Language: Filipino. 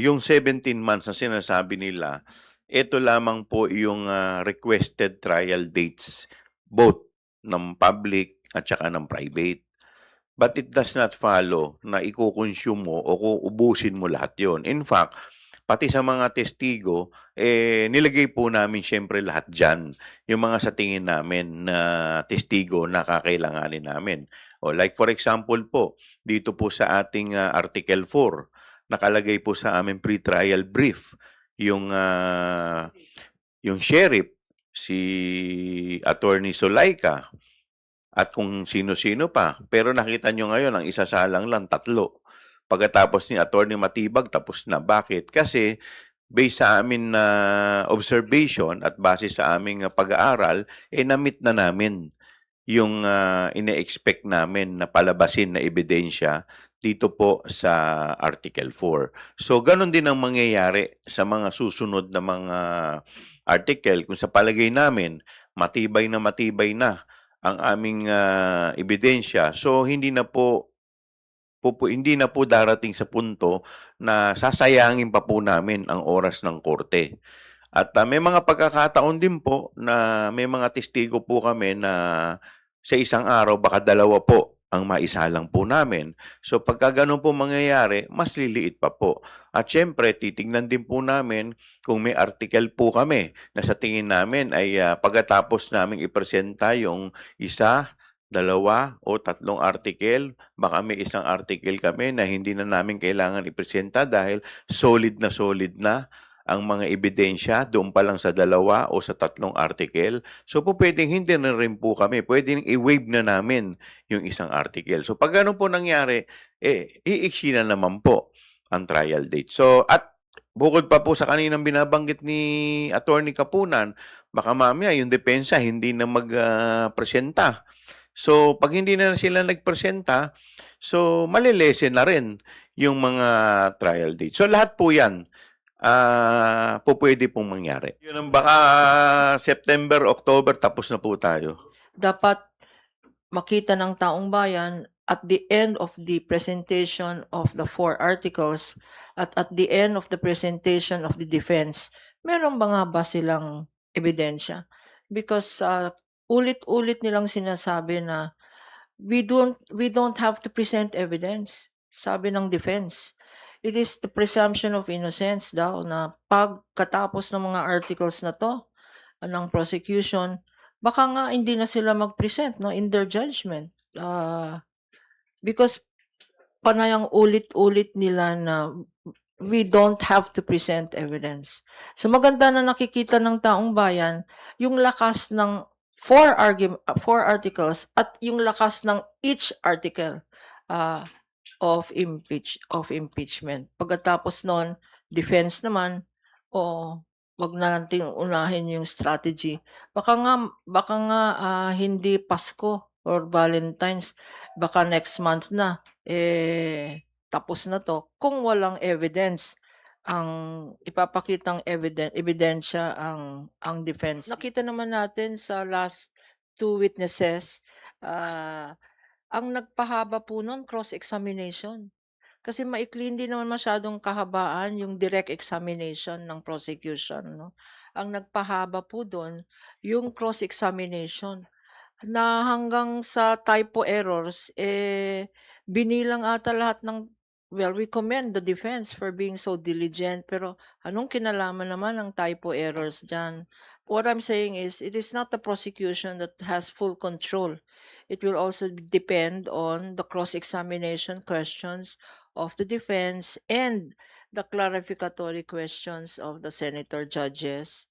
Yung 17 months na sinasabi nila, ito lamang po yung, requested trial dates, both ng public at saka ng private. But it does not follow na iko-consume mo o ubusin mo lahat yon. In fact, pati sa mga testigo, nilagay po namin siyempre lahat diyan, yung mga sa tingin namin na testigo na kakailanganin namin. O like for example po, dito po sa ating, Article 4, nakalagay po sa aming pre-trial brief yung, yung sheriff, si Attorney Zulaika, at kung sino-sino pa. Pero nakita nyo ngayon, ang isasalang lang, 3. Pagkatapos ni Attorney Matibag, tapos na. Bakit? Kasi based sa amin na observation at base sa aming pag-aaral, na-meet na namin yung ine-expect namin na palabasin na ebidensya dito po sa Article 4. So, ganun din ang mangyayari sa mga susunod na mga article. Kung sa palagay namin, matibay na ang aming ebidensya. So, hindi na po darating sa punto na sasayangin pa po namin ang oras ng korte. At may mga pagkakataon din po na may mga testigo po kami na sa isang araw baka 2 po ang maisalang po namin. So pagka gano'n po mangyayari, mas liliit pa po. At siyempre, titignan din po namin kung may article po kami na sa tingin namin ay pagkatapos naming ipresenta yung 1, 2 o 3 article, baka may isang article kami na hindi na namin kailangan ipresenta dahil solid na ang mga ebidensya doon pa lang sa 2 o sa 3 article. So po pwedeng hindi na rin po kami, pwedeng i-waive na namin yung isang article. So pag gano'n po nangyari, iiksi na naman po ang trial date. So at bukod pa po sa kaninang binabanggit ni Attorney Kapunan, baka mamaya yung depensa hindi na presenta. So pag hindi na sila nagpresenta, so malilesen na rin yung mga trial date. So lahat po 'yan pupuwede pong mangyari. Yun ang baka September, October tapos na po tayo. Dapat makita ng taong bayan at the end of the presentation of the 4 articles at the end of the presentation of the defense, meron ba nga ba silang ebidensya? Because ulit-ulit nilang sinasabi na we don't have to present evidence, sabi ng defense. It is the presumption of innocence daw na pagkatapos ng mga articles na to ng prosecution, baka nga hindi na sila mag-present no in their judgment. Because panayang ulit-ulit nila na we don't have to present evidence. So maganda na nakikita ng taong bayan yung lakas ng 4 articles at yung lakas ng each article of impeachment. Pagkatapos nun, defense naman, o wag na nating unahin yung strategy. Baka nga hindi Pasko or Valentine's, baka next month na tapos na 'to kung walang evidence ang ipapakitang ebidensya ang defense. Nakita naman natin sa last 2 witnesses, ang nagpahaba po nun cross-examination. Kasi maikli, hindi naman masyadong kahabaan yung direct examination ng prosecution 'no. Ang nagpahaba po dun yung cross-examination na hanggang sa typo errors, binilang ata lahat ng well, we commend the defense for being so diligent, pero anong kinalaman naman ng typo errors diyan? What I'm saying is, it is not the prosecution that has full control. It will also depend on the cross-examination questions of the defense and the clarificatory questions of the senator judges.